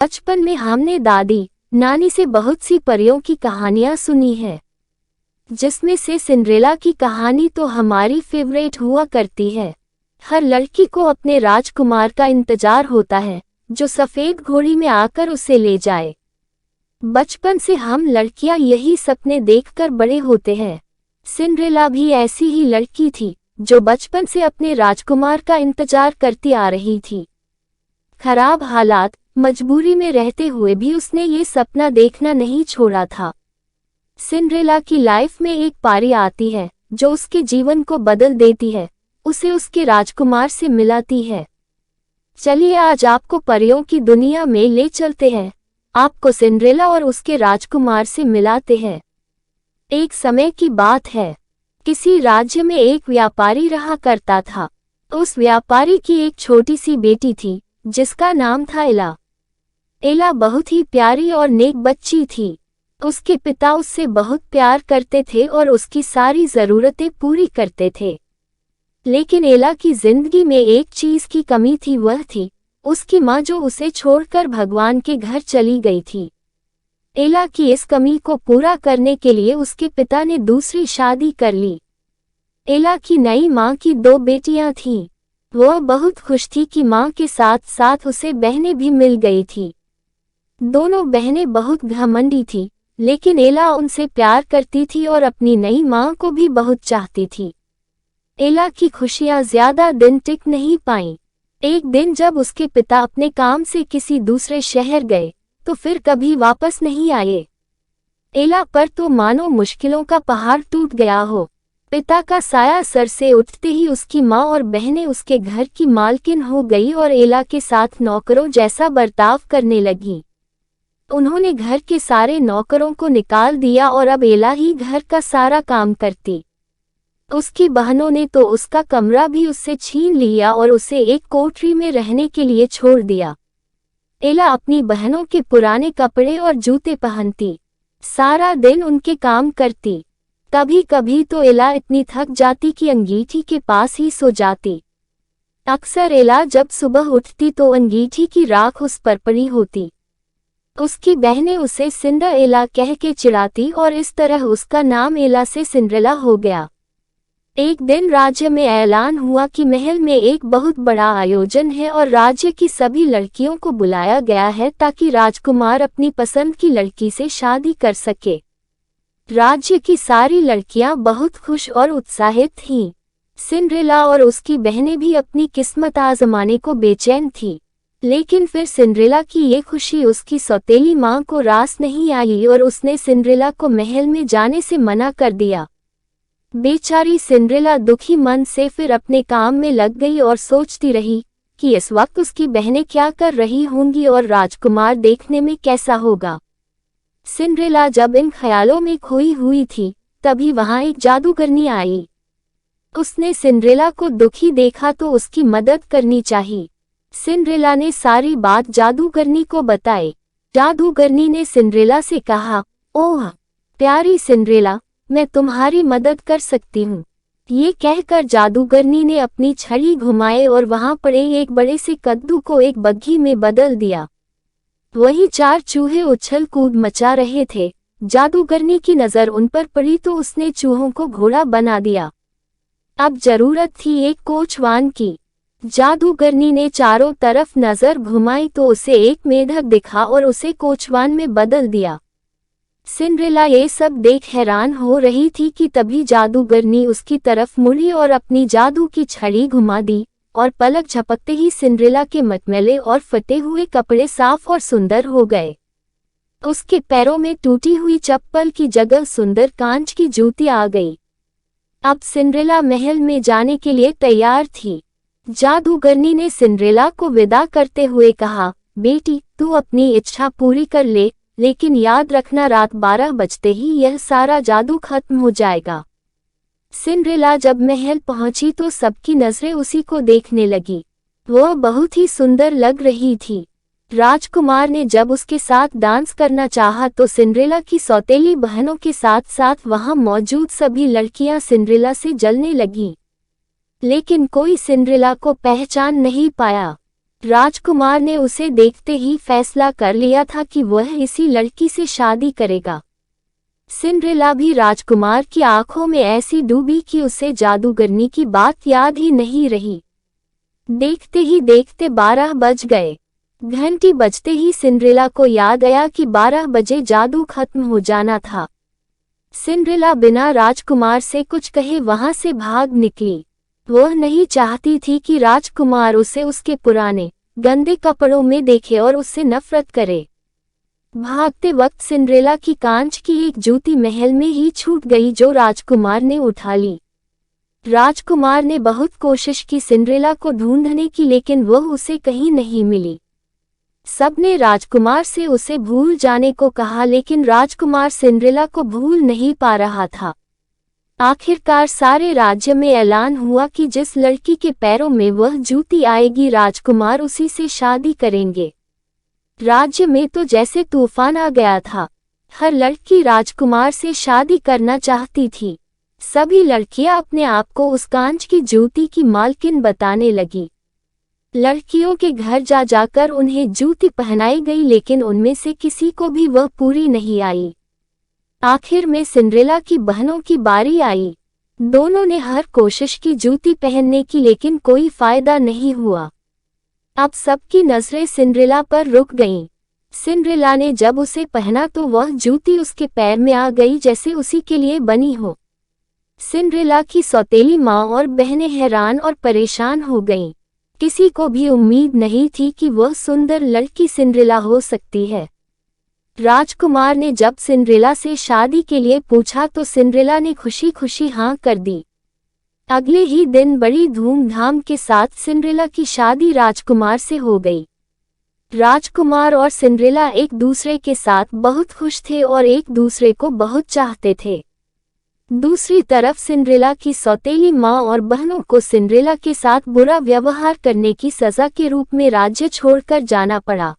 बचपन में हमने दादी नानी से बहुत सी परियों की कहानियां सुनी है, जिसमें से सिंड्रेला की कहानी तो हमारी फेवरेट हुआ करती है। हर लड़की को अपने राजकुमार का इंतजार होता है, जो सफेद घोड़ी में आकर उसे ले जाए। बचपन से हम लड़कियां यही सपने देखकर बड़े होते हैं। सिंड्रेला भी ऐसी ही लड़की थी, जो बचपन से अपने राजकुमार का इंतजार करती आ रही थी। खराब हालात, मजबूरी में रहते हुए भी उसने ये सपना देखना नहीं छोड़ा था। सिंड्रेला की लाइफ में एक पारी आती है, जो उसके जीवन को बदल देती है, उसे उसके राजकुमार से मिलाती है। चलिए आज आपको परियों की दुनिया में ले चलते हैं, आपको सिंड्रेला और उसके राजकुमार से मिलाते हैं। एक समय की बात है, किसी राज्य में एक व्यापारी रहा करता था। उस व्यापारी की एक छोटी सी बेटी थी, जिसका नाम था एला। एला बहुत ही प्यारी और नेक बच्ची थी। उसके पिता उससे बहुत प्यार करते थे और उसकी सारी ज़रूरतें पूरी करते थे। लेकिन एला की जिंदगी में एक चीज़ की कमी थी, वह थी उसकी माँ, जो उसे छोड़कर भगवान के घर चली गई थी। एला की इस कमी को पूरा करने के लिए उसके पिता ने दूसरी शादी कर ली। एला की नई माँ की 2 बेटियां थीं। वह बहुत खुश थी कि माँ के साथ साथ उसे बहनें भी मिल गई थी। दोनों बहनें बहुत घमंडी थी, लेकिन एला उनसे प्यार करती थी और अपनी नई माँ को भी बहुत चाहती थी। एला की खुशियाँ ज्यादा दिन टिक नहीं पाईं। एक दिन जब उसके पिता अपने काम से किसी दूसरे शहर गए, तो फिर कभी वापस नहीं आए। एला पर तो मानो मुश्किलों का पहाड़ टूट गया हो। पिता का साया सर से उठते ही उसकी माँ और बहनें उसके घर की मालकिन हो गई और एला के साथ नौकरों जैसा बर्ताव करने लगी। उन्होंने घर के सारे नौकरों को निकाल दिया और अब एला ही घर का सारा काम करती। उसकी बहनों ने तो उसका कमरा भी उससे छीन लिया और उसे एक कोठरी में रहने के लिए छोड़ दिया। एला अपनी बहनों के पुराने कपड़े और जूते पहनती, सारा दिन उनके काम करती। कभी कभी तो एला इतनी थक जाती कि अंगीठी के पास ही सो जाती। अक्सर एला जब सुबह उठती तो अंगीठी की राख उस पर पड़ी होती। उसकी बहनें उसे सिंड्रेला कह के चिढ़ाती और इस तरह उसका नाम एला से सिंड्रेला हो गया। एक दिन राज्य में ऐलान हुआ कि महल में एक बहुत बड़ा आयोजन है और राज्य की सभी लड़कियों को बुलाया गया है, ताकि राजकुमार अपनी पसंद की लड़की से शादी कर सके। राज्य की सारी लड़कियां बहुत खुश और उत्साहित थीं। सिंड्रेला और उसकी बहनें भी अपनी किस्मत आजमाने को बेचैन थीं। लेकिन फिर सिंड्रेला की ये खुशी उसकी सौतेली माँ को रास नहीं आई और उसने सिंड्रेला को महल में जाने से मना कर दिया। बेचारी सिंड्रेला दुखी मन से फिर अपने काम में लग गई और सोचती रही कि इस वक्त उसकी बहनें क्या कर रही होंगी और राजकुमार देखने में कैसा होगा। सिंड्रेला जब इन ख्यालों में खोई हुई थी, तभी वहां एक जादूगरनी आई। उसने सिंड्रेला को दुखी देखा तो उसकी मदद करनी चाहिए। सिंड्रेला ने सारी बात जादूगरनी को बताई। जादूगरनी ने सिंड्रेला से कहा, ओह प्यारी सिंड्रेला, मैं तुम्हारी मदद कर सकती हूँ। ये कहकर जादूगरनी ने अपनी छड़ी घुमाए और वहां पड़े एक बड़े से कद्दू को एक बग्घी में बदल दिया। वहीं 4 चूहे उछल कूद मचा रहे थे। जादूगरनी की नजर उन पर पड़ी तो उसने चूहों को घोड़ा बना दिया। अब जरूरत थी एक कोचवान की। जादूगरनी ने चारों तरफ नजर घुमाई तो उसे एक मेढक दिखा और उसे कोचवान में बदल दिया। सिंड्रेला ये सब देख हैरान हो रही थी कि तभी जादूगरनी उसकी तरफ मुड़ी और अपनी जादू की छड़ी घुमा दी और पलक झपकते ही सिंड्रेला के मटमैले और फटे हुए कपड़े साफ और सुंदर हो गए। उसके पैरों में टूटी हुई चप्पल की जगह सुंदर कांच की जूती आ गई। अब सिंड्रेला महल में जाने के लिए तैयार थी। जादूगरनी ने सिंड्रेला को विदा करते हुए कहा, बेटी तू अपनी इच्छा पूरी कर ले, लेकिन याद रखना रात 12 बजते ही यह सारा जादू खत्म हो जाएगा। सिंड्रेला जब महल पहुंची तो सबकी नजरें उसी को देखने लगी। वह बहुत ही सुंदर लग रही थी। राजकुमार ने जब उसके साथ डांस करना चाहा तो सिंड्रेला की सौतेली बहनों के साथ साथ वहां मौजूद सभी लड़कियां सिंड्रेला से जलने लगीं। लेकिन कोई सिंड्रेला को पहचान नहीं पाया। राजकुमार ने उसे देखते ही फैसला कर लिया था कि वह इसी लड़की से शादी करेगा। सिंड्रेला भी राजकुमार की आंखों में ऐसी डूबी कि उसे जादूगरनी की बात याद ही नहीं रही। देखते ही देखते 12 बज गए। घंटी बजते ही सिंड्रेला को याद आया कि 12 बजे जादू खत्म हो जाना था। सिंड्रेला बिना राजकुमार से कुछ कहे वहां से भाग निकली। वह नहीं चाहती थी कि राजकुमार उसे उसके पुराने गंदे कपड़ों में देखे और उससे नफरत करे। भागते वक्त सिंड्रेला की कांच की एक जूती महल में ही छूट गई जो राजकुमार ने उठा ली। राजकुमार ने बहुत कोशिश की सिंड्रेला को ढूंढने की, लेकिन वह उसे कहीं नहीं मिली। सबने राजकुमार से उसे भूल जाने को कहा, लेकिन राजकुमार सिंड्रेला को भूल नहीं पा रहा था। आखिरकार सारे राज्य में ऐलान हुआ कि जिस लड़की के पैरों में वह जूती आएगी राजकुमार उसी से शादी करेंगे। राज्य में तो जैसे तूफान आ गया था। हर लड़की राजकुमार से शादी करना चाहती थी। सभी लड़कियां अपने आप को उस कांच की जूती की मालकिन बताने लगी। लड़कियों के घर जा जाकर उन्हें जूती पहनाई गई, लेकिन उनमें से किसी को भी वह पूरी नहीं आई। आखिर में सिंड्रेला की बहनों की बारी आई। दोनों ने हर कोशिश की जूती पहनने की, लेकिन कोई फायदा नहीं हुआ। अब सबकी नजरें सिंड्रेला पर रुक गईं। सिंड्रेला ने जब उसे पहना तो वह जूती उसके पैर में आ गई जैसे उसी के लिए बनी हो। सिंड्रेला की सौतेली माँ और बहनें हैरान और परेशान हो गईं। किसी को भी उम्मीद नहीं थी कि वह सुंदर लड़की सिंड्रेला हो सकती है। राजकुमार ने जब सिंड्रेला से शादी के लिए पूछा तो सिंड्रेला ने खुशी खुशी हाँ कर दी। अगले ही दिन बड़ी धूमधाम के साथ सिंड्रेला की शादी राजकुमार से हो गई। राजकुमार और सिंड्रेला एक दूसरे के साथ बहुत खुश थे और एक दूसरे को बहुत चाहते थे। दूसरी तरफ सिंड्रेला की सौतेली माँ और बहनों को सिंड्रेला के साथ बुरा व्यवहार करने की सजा के रूप में राज्य छोड़कर जाना पड़ा।